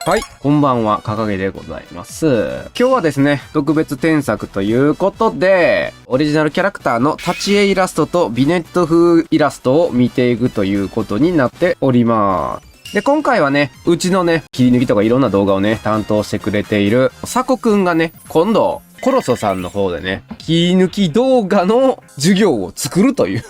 はい、こんばんは、かかげでございます。今日はですね、特別添削ということで、オリジナルキャラクターの立ち絵イラストとビネット風イラストを見ていくということになっております。で、今回はね、うちのね、切り抜きとかいろんな動画をね、担当してくれている、さこくんがね、今度、コロソさんの方でね、切り抜き動画の授業を作るという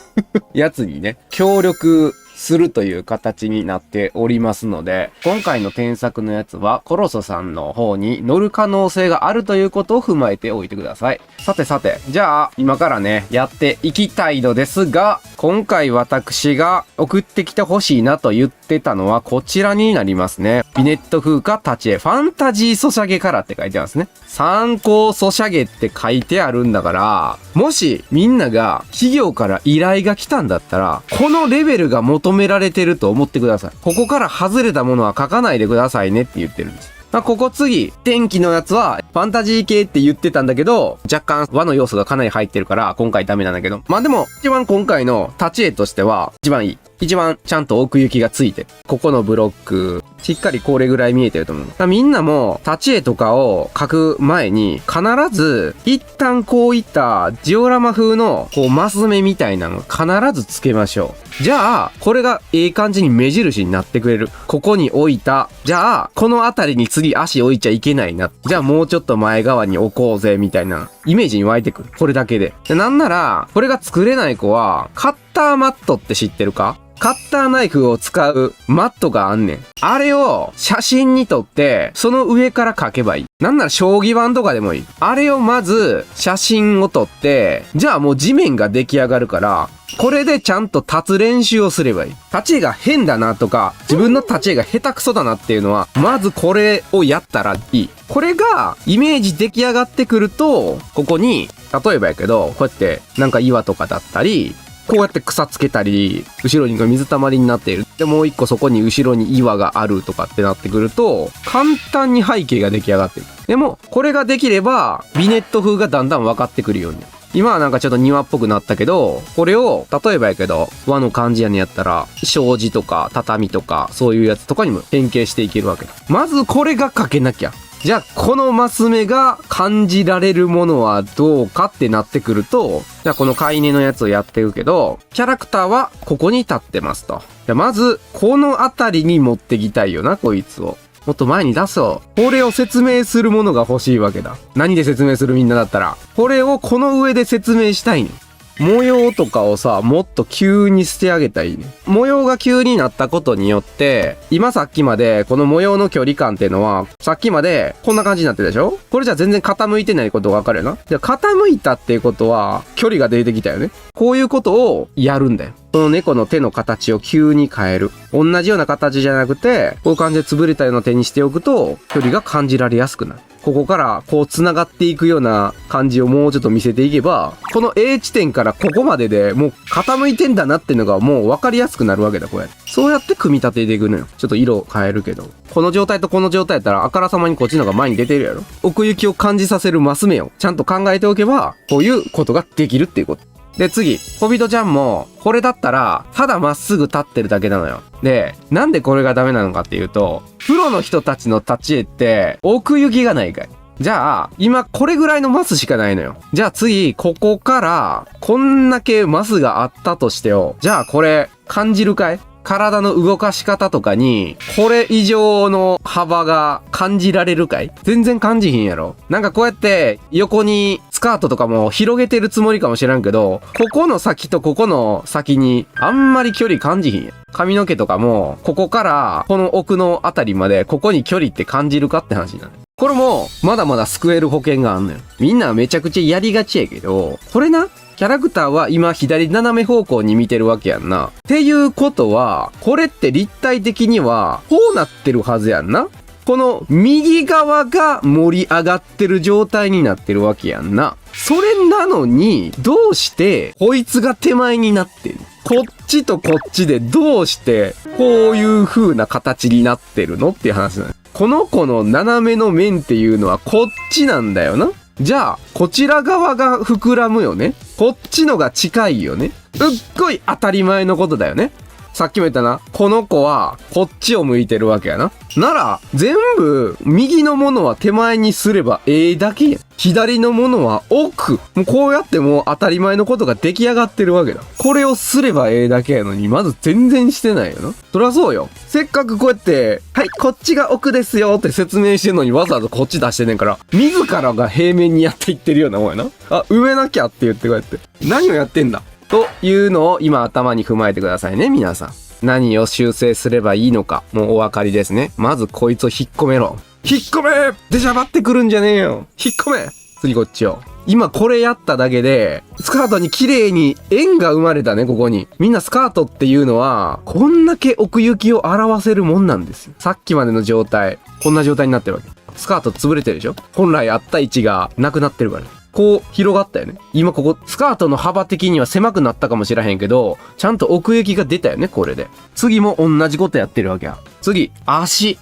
やつにね、協力するという形になっておりますので、今回の添削のやつはコロソさんの方に乗る可能性があるということを踏まえておいてください。さてさて、じゃあ今からね、やっていきたいのですが、今回私が送ってきてほしいなと言ってたのはこちらになりますね。ビネット風化立ち絵ファンタジーソシャゲカラーって書いてますね。参考ソシャゲって書いてあるんだから、もしみんなが企業から依頼が来たんだったら、このレベルが求められてると思ってください。ここから外れたものは書かないでくださいねって言ってるんです。まあ、ここ次、天気のやつはファンタジー系って言ってたんだけど、若干和の要素がかなり入ってるから今回ダメなんだけど。まあでも、一番今回の立ち絵としては一番いい。一番ちゃんと奥行きがついて、ここのブロック、しっかりこれぐらい見えてると思う。みんなも立ち絵とかを描く前に、必ず一旦こういったジオラマ風のこうマス目みたいなの必ずつけましょう。じゃあ、これがいい感じに目印になってくれる。ここに置いた。じゃあ、この辺りに次足置いちゃいけないな。じゃあもうちょっと前側に置こうぜ、みたいなイメージに湧いてくる。これだけで。なんなら、これが作れない子は、カッターマットって知ってるか？カッターナイフを使うマットがあんねん。あれを写真に撮って、その上から描けばいい。なんなら将棋盤とかでもいい。あれをまず写真を撮って、じゃあもう地面が出来上がるから、これでちゃんと立つ練習をすればいい。立ち絵が変だなとか、自分の立ち絵が下手くそだなっていうのは、まずこれをやったらいい。これがイメージ出来上がってくると、ここに、例えばやけど、こうやってなんか岩とかだったり、こうやって草つけたり、後ろに水たまりになっている。で、もう一個そこに後ろに岩があるとかってなってくると、簡単に背景が出来上がってる。でも、これができれば、ビネット風がだんだん分かってくるようになる。今はなんかちょっと庭っぽくなったけど、これを、例えばやけど、和の漢字屋にやったら、障子とか畳とか、そういうやつとかにも変形していけるわけだ。まずこれが書けなきゃ。じゃあ、このマス目が感じられるものはどうかってなってくると、じゃあこの飼い犬のやつをやってるけど、キャラクターはここに立ってますと。じゃあまず、この辺りに持ってきたいよな、こいつを。もっと前に出そう。これを説明するものが欲しいわけだ。何で説明するみんなだったら。これをこの上で説明したいね。模様とかをさ、もっと急にしてあげたいね。模様が急になったことによって、今さっきまでこの模様の距離感っていうのは、さっきまでこんな感じになってたでしょ？これじゃ全然傾いてないことがわかるよな。じゃあ傾いたっていうことは、距離が出てきたよね。こういうことをやるんだよ。この猫の手の形を急に変える。同じような形じゃなくて、こういう感じで潰れたような手にしておくと、距離が感じられやすくなる。ここからこう繋がっていくような感じをもうちょっと見せていけば、この A 地点からここまででもう傾いてんだなっていうのがもう分かりやすくなるわけだ、これ。そうやって組み立てていくのよ。ちょっと色変えるけど。この状態とこの状態やったらあからさまにこっちの方が前に出てるやろ。奥行きを感じさせるマス目をちゃんと考えておけば、こういうことができるっていうこと。で、次、小人ちゃんも、これだったら、ただまっすぐ立ってるだけなのよ。で、なんでこれがダメなのかっていうと、プロの人たちの立ち絵って、奥行きがないかい。じゃあ、今これぐらいのマスしかないのよ。じゃあ次、ここから、こんだけマスがあったとしてよ。じゃあこれ、感じるかい？体の動かし方とかに、これ以上の幅が感じられるかい？全然感じひんやろ。なんかこうやって横にスカートとかも広げてるつもりかもしらんけど、ここの先とここの先にあんまり距離感じひんや。髪の毛とかも、ここからこの奥のあたりまでここに距離って感じるかって話になる。これもまだまだ救える保険があんのよ。みんなめちゃくちゃやりがちやけど、これな、キャラクターは今左斜め方向に見てるわけやんな。っていうことは、これって立体的にはこうなってるはずやんな。この右側が盛り上がってる状態になってるわけやんな。それなのに、どうしてこいつが手前になってる？こっちとこっちでどうしてこういう風な形になってるのっていう話なの。この子の斜めの面っていうのはこっちなんだよな。じゃあ、こちら側が膨らむよね。こっちのが近いよね。うっごい当たり前のことだよね。さっきも言ったな。この子はこっちを向いてるわけやな。なら、全部右のものは手前にすればええだけやん。左のものは奥。もうこうやってもう当たり前のことが出来上がってるわけだ。これをすればええだけやのに、まず全然してないよな。そりゃそうよ。せっかくこうやって、はい、こっちが奥ですよって説明してんのにわざわざこっち出してんねんから、自らが平面にやっていってるようなもんやな。あ、埋めなきゃって言ってこうやって。何をやってんだというのを今頭に踏まえてくださいね、皆さん。何を修正すればいいのか、もうお分かりですね。まずこいつを引っ込めろ。引っ込め出しゃばってくるんじゃねえよ。引っ込め次こっちを。今これやっただけで、スカートに綺麗に円が生まれたね、ここに。みんなスカートっていうのは、こんだけ奥行きを表せるもんなんですよ。さっきまでの状態、こんな状態になってるわけ。スカート潰れてるでしょ。本来あった位置がなくなってるから。こう広がったよね。今ここスカートの幅的には狭くなったかもしれへんけど、ちゃんと奥行きが出たよね、これで。次も同じことやってるわけや。次、足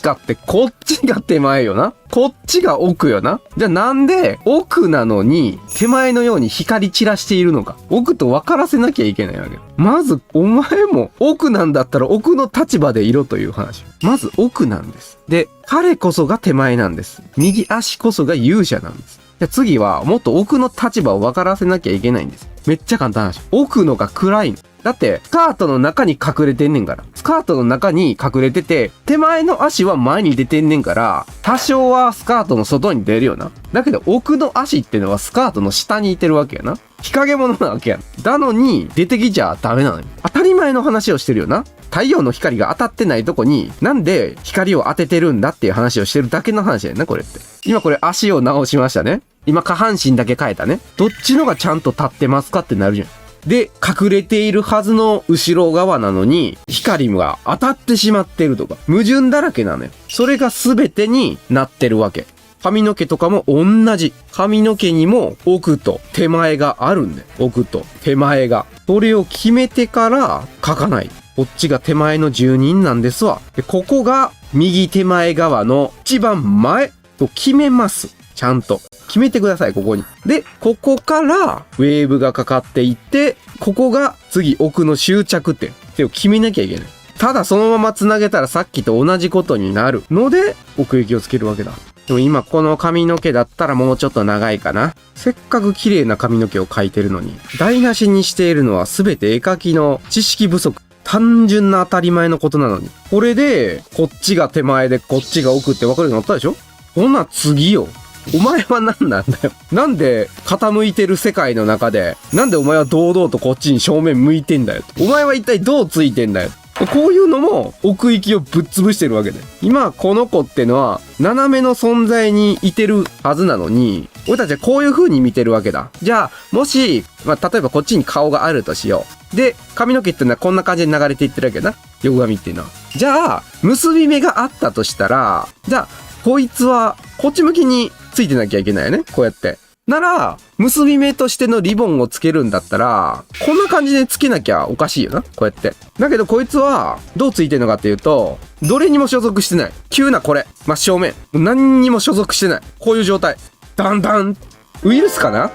かってこっちが手前よな。こっちが奥よな。じゃあなんで奥なのに手前のように光散らしているのか。奥と分からせなきゃいけないわけ。まずお前も奥なんだったら奥の立場でいろという話。まず奥なんです。で、彼こそが手前なんです。右足こそが勇者なんです。じゃあ次はもっと奥の立場を分からせなきゃいけないんです。めっちゃ簡単な話。奥のが暗いの。だって、スカートの中に隠れてんねんから。スカートの中に隠れてて、手前の足は前に出てんねんから、多少はスカートの外に出るよな。だけど、奥の足ってのはスカートの下にいてるわけやな。日陰者なわけやん。だのに、出てきちゃダメなのよ。当たり前の話をしてるよな。太陽の光が当たってないとこに、なんで光を当ててるんだっていう話をしてるだけの話やんな、これって。今これ足を直しましたね。今下半身だけ変えたね。どっちのがちゃんと立ってますかってなるじゃん。で、隠れているはずの後ろ側なのに、光が当たってしまってるとか、矛盾だらけなのよ。それが全てになってるわけ。髪の毛とかも同じ。髪の毛にも奥と手前があるんだよ。奥と手前が。それを決めてから書かない。こっちが手前の住人なんですわ。で、ここが右手前側の一番前と決めます。ちゃんと。決めてください、ここに。で、ここからウェーブがかかっていって、ここが次奥の終着点ってを決めなきゃいけない。ただそのまま繋げたらさっきと同じことになるので、奥行きをつけるわけだ。でも今この髪の毛だったらもうちょっと長いかな。せっかく綺麗な髪の毛を描いてるのに、台無しにしているのは全て絵描きの知識不足。単純な当たり前のことなのに。これで、こっちが手前でこっちが奥って分かるようになったでしょ。ほな次よ。お前は何なんだよ。なんで傾いてる世界の中で、なんでお前は堂々とこっちに正面向いてんだよ。お前は一体どうついてんだよ。こういうのも奥行きをぶっ潰してるわけで。今この子ってのは斜めの存在にいてるはずなのに、俺たちはこういう風に見てるわけだ。じゃあ、もし、例えばこっちに顔があるとしよう。で、髪の毛ってのはこんな感じで流れていってるわけだな。横髪っていうのは。じゃあ、結び目があったとしたら、じゃあ、こいつはこっち向きについてなきゃいけないよね。こうやって。なら、結び目としてのリボンをつけるんだったら、こんな感じでつけなきゃおかしいよな。こうやって。だけどこいつは、どうついてんのかっていうと、どれにも所属してない。急なこれ。真正面。何にも所属してない。こういう状態。だんだん。ウイルスかな？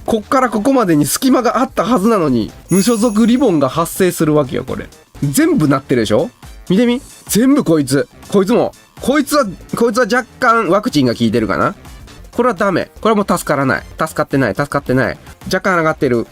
こっからここまでに隙間があったはずなのに、無所属リボンが発生するわけよ、これ。全部なってるでしょ？見てみ。全部こいつ。こいつも。こいつは若干ワクチンが効いてるかな？これはダメ。これはもう助からない。助かってない。若干上がってる。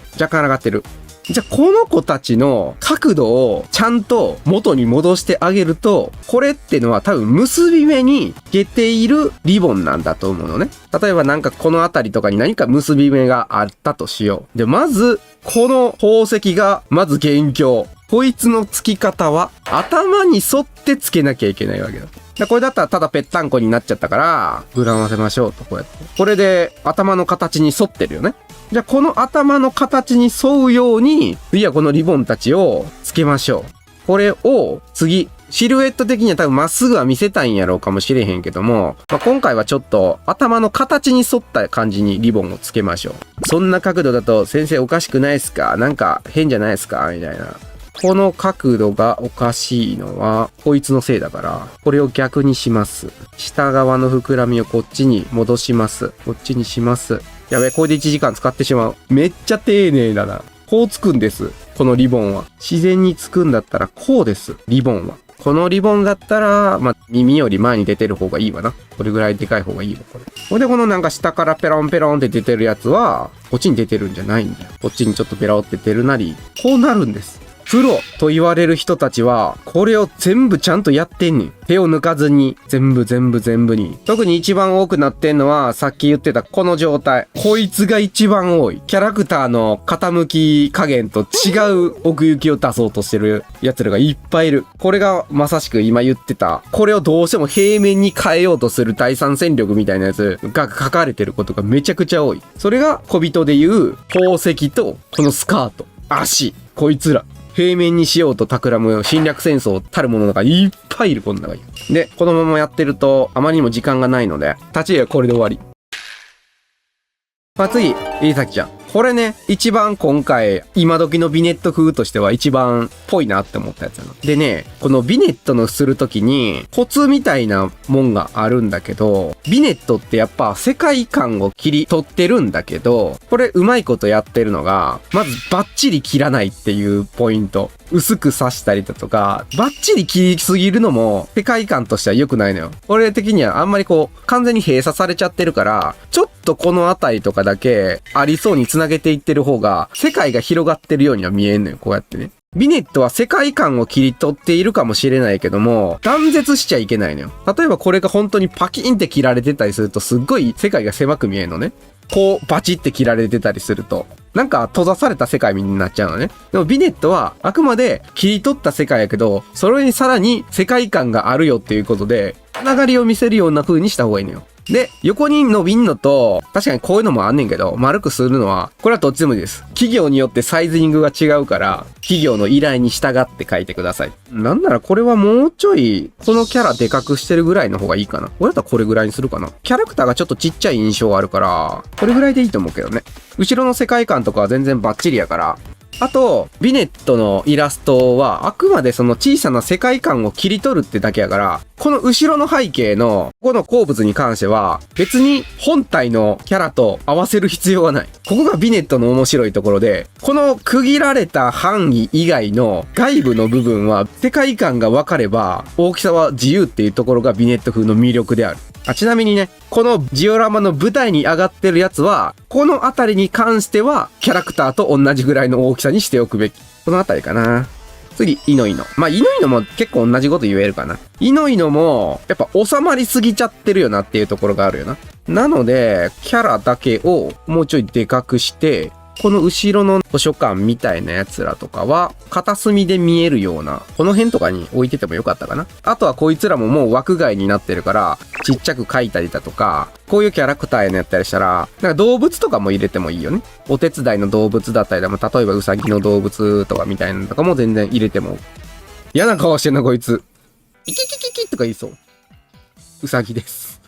じゃあこの子たちの角度をちゃんと元に戻してあげると、これってのは多分結び目に出ているリボンなんだと思うのね。例えばなんかこの辺りとかに何か結び目があったとしよう。で、まず、この宝石がまず元凶。こいつの付き方は頭に沿って付けなきゃいけないわけだ。これだったらただぺったんこになっちゃったから、膨らませましょうと、こうやって。これで頭の形に沿ってるよね。じゃあこの頭の形に沿うように、次はこのリボンたちを付けましょう。これを次、シルエット的には多分まっすぐは見せたいんやろうかもしれへんけども、今回はちょっと頭の形に沿った感じにリボンを付けましょう。そんな角度だと先生おかしくないっすか？なんか変じゃないっすか？みたいな。この角度がおかしいのは、こいつのせいだから、これを逆にします。下側の膨らみをこっちに戻します。こっちにします。やべ、これで1時間使ってしまう。めっちゃ丁寧だな。こうつくんです。このリボンは。自然につくんだったらこうです。リボンは。このリボンだったら、まあ、耳より前に出てる方がいいわな。これぐらいでかい方がいいわ、これ。ほんで、このなんか下からペロンペロンって出てるやつは、こっちに出てるんじゃないんだよ。こっちにちょっとペロって出るなり、こうなるんです。プロと言われる人たちは、これを全部ちゃんとやってんねん。手を抜かずに、全部に。特に一番多くなってんのは、さっき言ってたこの状態。こいつが一番多い。キャラクターの傾き加減と違う奥行きを出そうとしてる奴らがいっぱいいる。これがまさしく今言ってた、これをどうしても平面に変えようとする第三戦力みたいなやつが書かれてることがめちゃくちゃ多い。それが小人でいう宝石とこのスカート、足、こいつら。平面にしようと企む侵略戦争たるものがいっぱいいる、こんながいい。で、このままやってると、あまりにも時間がないので、立ち絵はこれで終わり。まあ、次、イーサキちゃん。これね、一番今回、今時のビネット風としては一番ぽいなって思ったやつやな。でね、このビネットのするときに、コツみたいなもんがあるんだけど、ビネットってやっぱ世界観を切り取ってるんだけど、これうまいことやってるのが、まずバッチリ切らないっていうポイント。薄く刺したりだとか、バッチリ切りすぎるのも世界観としては良くないのよ。俺的にはあんまりこう、完全に閉鎖されちゃってるから、ちょっとこの辺りとかだけありそうに繋げていってる方が、世界が広がってるようには見えんのよ、こうやってね。ビネットは世界観を切り取っているかもしれないけども、断絶しちゃいけないのよ。例えばこれが本当にパキンって切られてたりすると、すっごい世界が狭く見えるのね。こう、バチって切られてたりすると。なんか閉ざされた世界になっちゃうのね。でもビネットはあくまで切り取った世界やけど、それにさらに世界観があるよっていうことで、つながりを見せるような風にした方がいいのよ。で、横に伸びんのと、確かにこういうのもあんねんけど、丸くするのは、これはどっちでもいいです。企業によってサイズニングが違うから、企業の依頼に従って書いてください。なんならこれはもうちょい、このキャラでかくしてるぐらいの方がいいかな。俺だったらこれぐらいにするかな。キャラクターがちょっとちっちゃい印象があるから、これぐらいでいいと思うけどね。後ろの世界観とかは全然バッチリやから、あと、ビネットのイラストはあくまでその小さな世界観を切り取るってだけやから、この後ろの背景のこの鉱物に関しては別に本体のキャラと合わせる必要はない。ここがビネットの面白いところで、この区切られた範囲以外の外部の部分は世界観が分かれば大きさは自由っていうところがビネット風の魅力である。ちなみにね、このジオラマの舞台に上がってるやつは、この辺りに関しては、キャラクターと同じぐらいの大きさにしておくべき。この辺りかな。次、イノイノ。まあ、イノイノも結構同じこと言えるかな。イノイノも、やっぱ収まりすぎちゃってるよなっていうところがあるよな。なので、キャラだけをもうちょいでかくして、この後ろの図書館みたいなやつらとかは、片隅で見えるような、この辺とかに置いててもよかったかな。あとはこいつらももう枠外になってるから、ちっちゃく描いたりだとか、こういうキャラクターやのやったりしたら、なんか動物とかも入れてもいいよね。お手伝いの動物だったりでも、例えばウサギの動物とかみたいなのとかも全然入れても。嫌な顔してんなこいつ。イキキキキとか言いそう。ウサギです。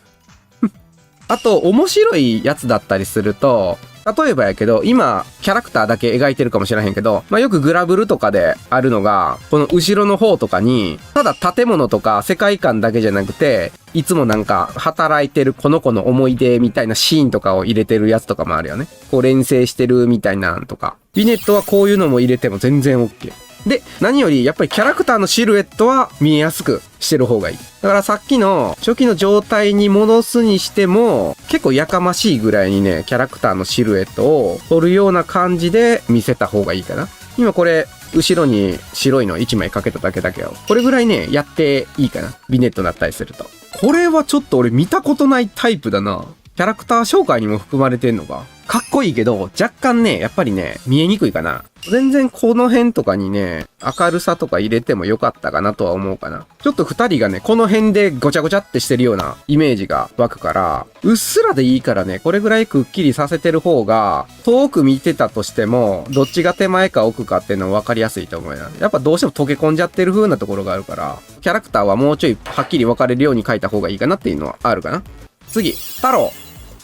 あと、面白いやつだったりすると、例えばやけど、今、キャラクターだけ描いてるかもしれへんけど、まあ、よくグラブルとかであるのが、この後ろの方とかに、ただ建物とか世界観だけじゃなくて、いつもなんか、働いてるこの子の思い出みたいなシーンとかを入れてるやつとかもあるよね。こう連成してるみたいなんとか。ビネットはこういうのも入れても全然 OK。で、何よりやっぱりキャラクターのシルエットは見えやすくしてる方がいい。だからさっきの初期の状態に戻すにしても結構やかましいぐらいにね、キャラクターのシルエットを撮るような感じで見せた方がいいかな。今これ後ろに白いの1枚かけただけだけど、これぐらいね、やっていいかな。ビネットだったりすると。これはちょっと俺見たことないタイプだな。キャラクター紹介にも含まれてんのか。かっこいいけど、若干ね、やっぱりね、見えにくいかな。全然この辺とかにね、明るさとか入れてもよかったかなとは思うかな。ちょっと二人がね、この辺でごちゃごちゃってしてるようなイメージが湧くから、うっすらでいいからね、これぐらいくっきりさせてる方が、遠く見てたとしても、どっちが手前か奥かっていうの分かりやすいと思うな。やっぱどうしても溶け込んじゃってる風なところがあるから、キャラクターはもうちょいはっきり分かれるように描いた方がいいかなっていうのはあるかな。次、太郎。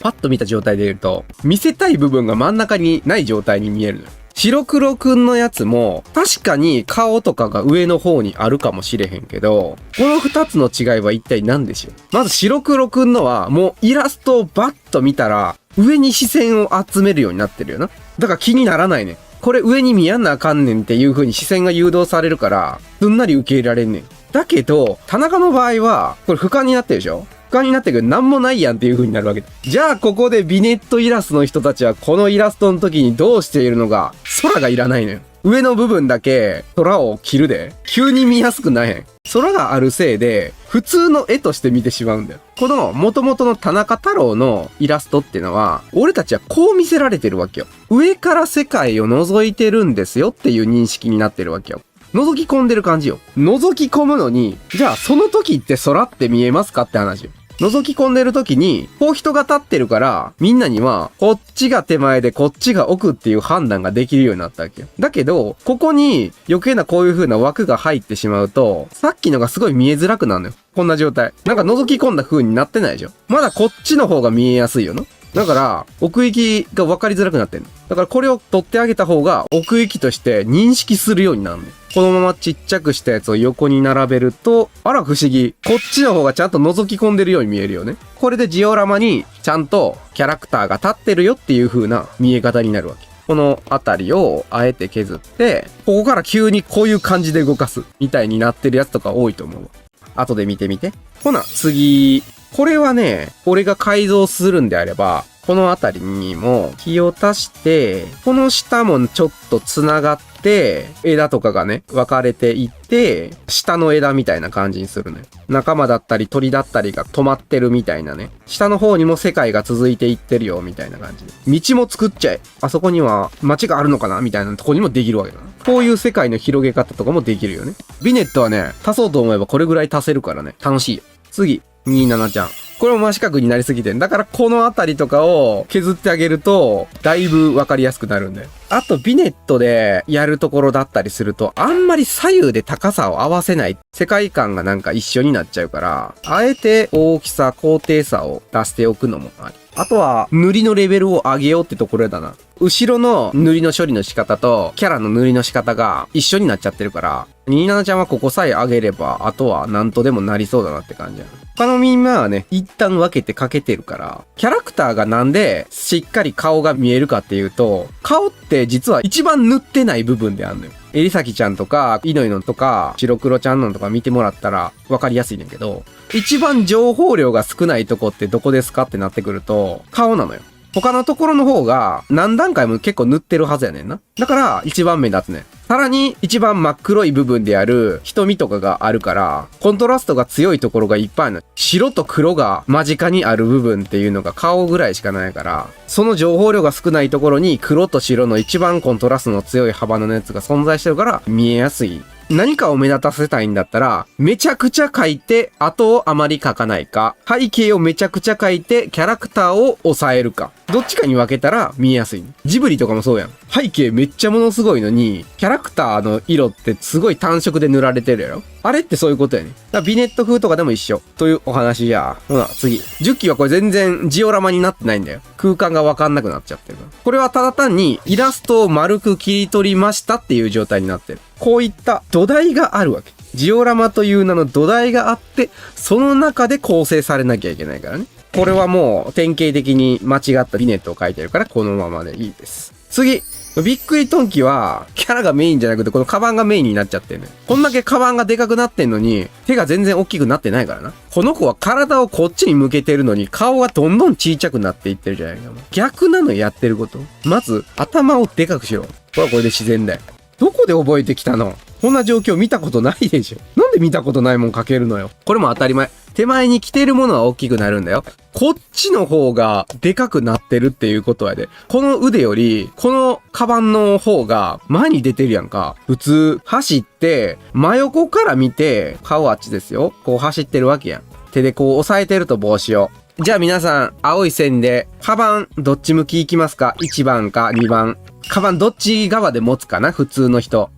パッと見た状態で言うと、見せたい部分が真ん中にない状態に見えるのよ。白黒くんのやつも、確かに顔とかが上の方にあるかもしれへんけど、この二つの違いは一体何でしょう。まず白黒くんのは、もうイラストをバッと見たら、上に視線を集めるようになってるよな。だから気にならないね。これ上に見やんなあかんねんっていう風に視線が誘導されるから、すんなり受け入れられんねん。だけど、田中の場合は、これ俯瞰になってるでしょ？俯瞰になってるけどなんもないやんっていう風になるわけだ。じゃあここでビネットイラストの人たちはこのイラストの時にどうしているのが、空がいらないのよ。上の部分だけ空を切るで、急に見やすくないへん。空があるせいで、普通の絵として見てしまうんだよ。この元々の田中太郎のイラストっていうのは、俺たちはこう見せられてるわけよ。上から世界を覗いてるんですよっていう認識になってるわけよ。覗き込んでる感じよ。覗き込むのに、じゃあその時って空って見えますかって話よ。覗き込んでる時に、こう人が立ってるから、みんなには、こっちが手前でこっちが奥っていう判断ができるようになったわけよ。だけど、ここに余計なこういう風な枠が入ってしまうと、さっきのがすごい見えづらくなるのよ。こんな状態。なんか覗き込んだ風になってないでしょ。まだこっちの方が見えやすいよな。だから、奥行きが分かりづらくなってんの。だからこれを取ってあげた方が、奥行きとして認識するようになるのよ。このままちっちゃくしたやつを横に並べると、あら不思議。こっちの方がちゃんと覗き込んでるように見えるよね。これでジオラマにちゃんとキャラクターが立ってるよっていう風な見え方になるわけ。このあたりをあえて削って、ここから急にこういう感じで動かすみたいになってるやつとか多いと思うわ。後で見てみて。ほな、次。これはね、俺が改造するんであれば、このあたりにも木を足して、この下もちょっと繋がって、枝とかがね、分かれていって、下の枝みたいな感じにするのよ。仲間だったり鳥だったりが止まってるみたいなね。下の方にも世界が続いていってるよ、みたいな感じで。道も作っちゃえ。あそこには街があるのかなみたいなとこにもできるわけだな。こういう世界の広げ方とかもできるよね。ビネットはね、足そうと思えばこれぐらい足せるからね。楽しいよ。次、27ちゃん。これも真四角になりすぎてんだからこのあたりとかを削ってあげるとだいぶわかりやすくなるんだよ。あとビネットでやるところだったりするとあんまり左右で高さを合わせない世界観がなんか一緒になっちゃうから、あえて大きさ高低差を出しておくのもあり。あとは塗りのレベルを上げようってところだな。後ろの塗りの処理の仕方とキャラの塗りの仕方が一緒になっちゃってるから、27ちゃんはここさえ上げればあとは何とでもなりそうだなって感じやな。他のみんなはね、一旦分けてかけてるから、キャラクターがなんでしっかり顔が見えるかっていうと、顔って実は一番塗ってない部分であるのよ。エリサキちゃんとか、イノイノとか、白黒ちゃんのとか見てもらったら分かりやすいねんけど、一番情報量が少ないとこってどこですかってなってくると、顔なのよ。他のところの方が何段階も結構塗ってるはずやねんな。だから一番目立つねん。さらに一番真っ黒い部分である瞳とかがあるから、コントラストが強いところがいっぱいあるの。白と黒が間近にある部分っていうのが顔ぐらいしかないから、その情報量が少ないところに黒と白の一番コントラストの強い幅のやつが存在してるから見えやすい。何かを目立たせたいんだったら、めちゃくちゃ描いて、後をあまり描かないか、背景をめちゃくちゃ描いて、キャラクターを抑えるか。どっちかに分けたら見えやすい。ジブリとかもそうやん。背景めっちゃものすごいのに、キャラクターの色ってすごい単色で塗られてるやろ。あれってそういうことやね。だからビネット風とかでも一緒。というお話や。ほな、次。10期はこれ全然ジオラマになってないんだよ。空間がわかんなくなっちゃってるから。これはただ単にイラストを丸く切り取りましたっていう状態になってる。こういった土台があるわけ。ジオラマという名の土台があって、その中で構成されなきゃいけないからね。これはもう典型的に間違ったビネットを書いてるからこのままでいいです。次。びっくりトンキは、キャラがメインじゃなくて、このカバンがメインになっちゃってるね。こんだけカバンがでかくなってんのに、手が全然大きくなってないからな。この子は体をこっちに向けてるのに、顔がどんどん小さくなっていってるじゃないか。逆なのやってること。まず、頭をでかくしろ。これはこれで自然だよ。どこで覚えてきたの？こんな状況見たことないでしょ。なんで見たことないもんかけるのよ。これも当たり前。手前に来てるものは大きくなるんだよ。こっちの方がでかくなってるっていうことやで。この腕より、このカバンの方が前に出てるやんか。普通、走って、真横から見て、顔あっちですよ。こう走ってるわけやん。手でこう押さえてると帽子を。じゃあ皆さん、青い線で、カバンどっち向き行きますか？ 1 番か2番。カバンどっち側で持つかな？普通の人。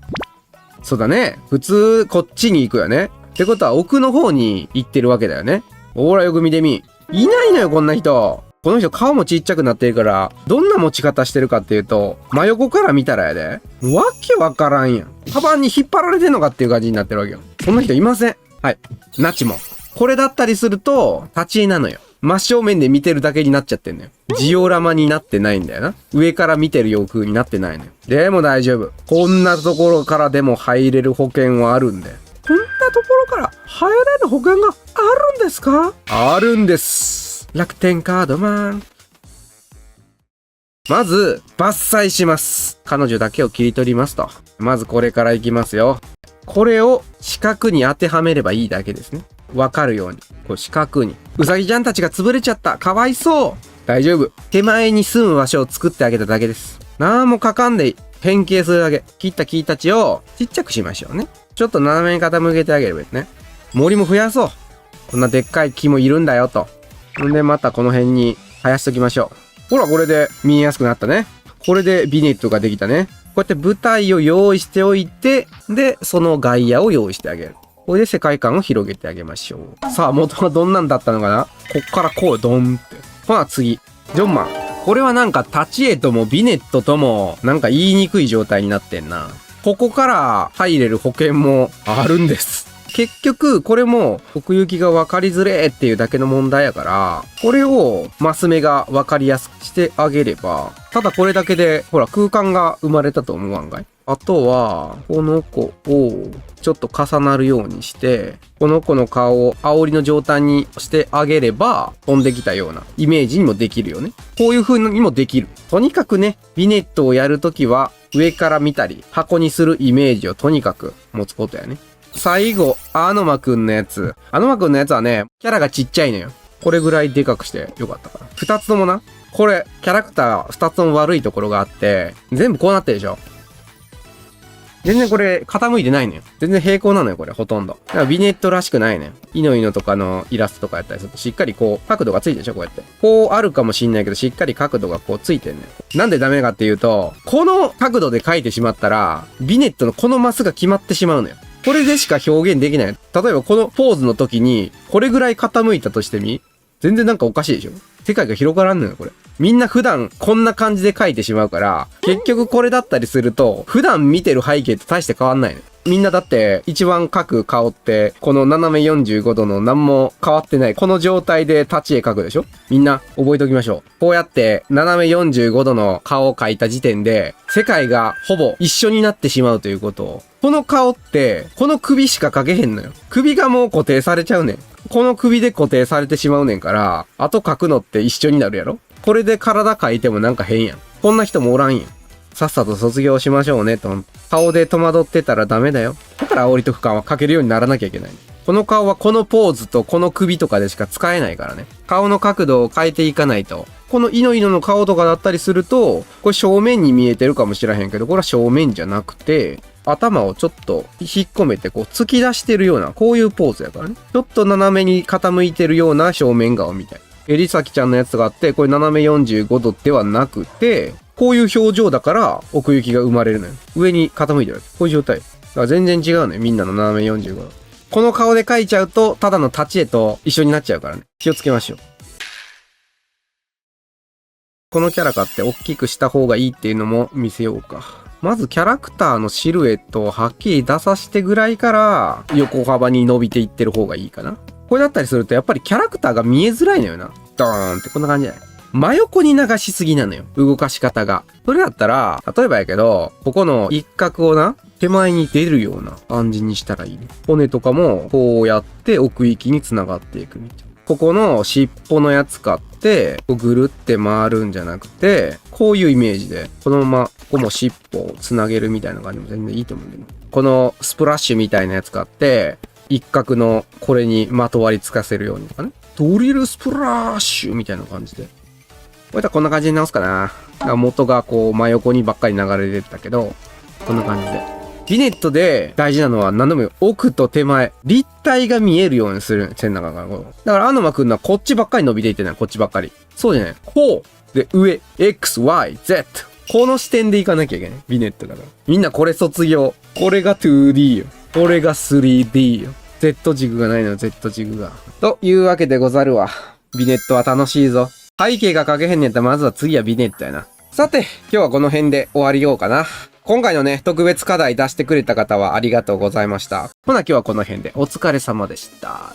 そうだね。普通、こっちに行くよね。ってことは奥の方に行ってるわけだよね。ほらよく見てみ。いないのよ、こんな人。この人顔もちっちゃくなってるから、どんな持ち方してるかっていうと、真横から見たらやで。わけわからんやん。カバンに引っ張られてんのかっていう感じになってるわけよ。そんな人いません。はい。ナチも。これだったりすると、立ち絵なのよ。真正面で見てるだけになっちゃってんのよ。ジオラマになってないんだよな。上から見てるよ風になってないのよ。でも大丈夫。こんなところからでも入れる保険はあるんだよ。こんなところから入れる保険があるんですか？あるんです。楽天カードマン。まず、伐採します。彼女だけを切り取りますと。まずこれからいきますよ。これを四角に当てはめればいいだけですね。わかるように。こう四角に。うさぎちゃんたちが潰れちゃった。かわいそう。大丈夫。手前に住む場所を作ってあげただけです。なんもかかんでいい。変形するだけ。切った木たちをちっちゃくしましょうね。ちょっと斜めに傾けてあげればいいね。森も増やそう。こんなでっかい木もいるんだよと。んでまたこの辺に生やしときましょう。ほら、これで見えやすくなったね。これでビネットができたね。こうやって舞台を用意しておいて、で、その外野を用意してあげる。これで世界観を広げてあげましょう。さあ、元はどんなんだったのかな？こっからこう、ドンって。ほな、次。ジョンマン。これはなんか、タチエともビネットとも、なんか言いにくい状態になってんな。ここから入れる保険もあるんです。結局、これも奥行きが分かりづれっていうだけの問題やから、これをマス目が分かりやすくしてあげれば、ただこれだけで、ほら、空間が生まれたと思わんかい？あとは、この子をちょっと重なるようにして、この子の顔を煽りの状態にしてあげれば、飛んできたようなイメージにもできるよね。こういう風にもできる。とにかくね、ビネットをやるときは、上から見たり、箱にするイメージをとにかく持つことやね。最後、アノマくんのやつ。アノマくんのやつはね、キャラがちっちゃいのよ。これぐらいでかくしてよかったから。二つともな。これ、キャラクター二つとも悪いところがあって、全部こうなってるでしょ。全然これ、傾いてないのよ。全然平行なのよ、これ、ほとんど。だからビネットらしくないのよ。イノイノとかのイラストとかやったりすると、しっかりこう、角度がついてるでしょ、こうやって。こうあるかもしんないけど、しっかり角度がこうついてるのよ。なんでダメかっていうと、この角度で描いてしまったら、ビネットのこのマスが決まってしまうのよ。これでしか表現できない。例えばこのポーズの時に、これぐらい傾いたとしてみ？全然なんかおかしいでしょ？世界が広がらんのよ、これ。みんな普段こんな感じで描いてしまうから、結局これだったりすると、普段見てる背景と大して変わんないのよ。みんなだって一番描く顔って、この斜め45度の何も変わってない。この状態で立ち絵描くでしょ？みんな覚えておきましょう。こうやって斜め45度の顔を描いた時点で、世界がほぼ一緒になってしまうということを。この顔って、この首しか描けへんのよ。首がもう固定されちゃうねん。この首で固定されてしまうねんから、あと描くのって一緒になるやろ？これで体描いてもなんか変やん。こんな人もおらんやん。さっさと卒業しましょうねと。顔で戸惑ってたらダメだよ。だから煽りと俯瞰は描けるようにならなきゃいけない。この顔はこのポーズとこの首とかでしか使えないからね。顔の角度を変えていかないと。このイノイノの顔とかだったりすると、これ正面に見えてるかもしれへんけど、これは正面じゃなくて、頭をちょっと引っ込めてこう突き出してるような、こういうポーズやからね。ちょっと斜めに傾いてるような正面顔みたい。エリサキちゃんのやつがあって、これ斜め45度ではなくて、こういう表情だから奥行きが生まれるのよ。上に傾いてる。こういう状態。だから全然違うのよ。みんなの斜め45度。この顔で描いちゃうと、ただの立ち絵と一緒になっちゃうからね。気をつけましょう。このキャラ買って大きくした方がいいっていうのも見せようか。まずキャラクターのシルエットをはっきり出させてぐらいから横幅に伸びていってる方がいいかな。これだったりするとやっぱりキャラクターが見えづらいのよな。ドーンってこんな感じじゃない。真横に流しすぎなのよ。動かし方が。それだったら、例えばやけど、ここの一角をな、手前に出るような感じにしたらいいね。骨とかもこうやって奥行きに繋がっていくみたいな。ここの尻尾のやつ買って、ぐるって回るんじゃなくて、こういうイメージで、このまま、ここも尻尾を繋げるみたいな感じも全然いいと思うんだけど。このスプラッシュみたいなやつ買って、一角のこれにまとわりつかせるようにとかね。ドリルスプラッシュみたいな感じで。こういったらこんな感じに直すかな。元がこう真横にばっかり流れてたけど、こんな感じで。ビネットで大事なのは何でも奥と手前、立体が見えるようにする。線の中から。だからアノマくんのはこっちばっかり伸びていってない。こっちばっかり。そうじゃない。こう。で、上。X、Y、Z。この視点でいかなきゃいけない。ビネットだから。みんなこれ卒業。これが 2D よ。これが 3D よ。Z 軸がないのよ、Z 軸が。というわけでござるわ。ビネットは楽しいぞ。背景が描けへんねやったらまずは次はビネットやな。さて、今日はこの辺で終わりようかな。今回のね、特別課題出してくれた方はありがとうございました。ほな今日はこの辺でお疲れ様でした。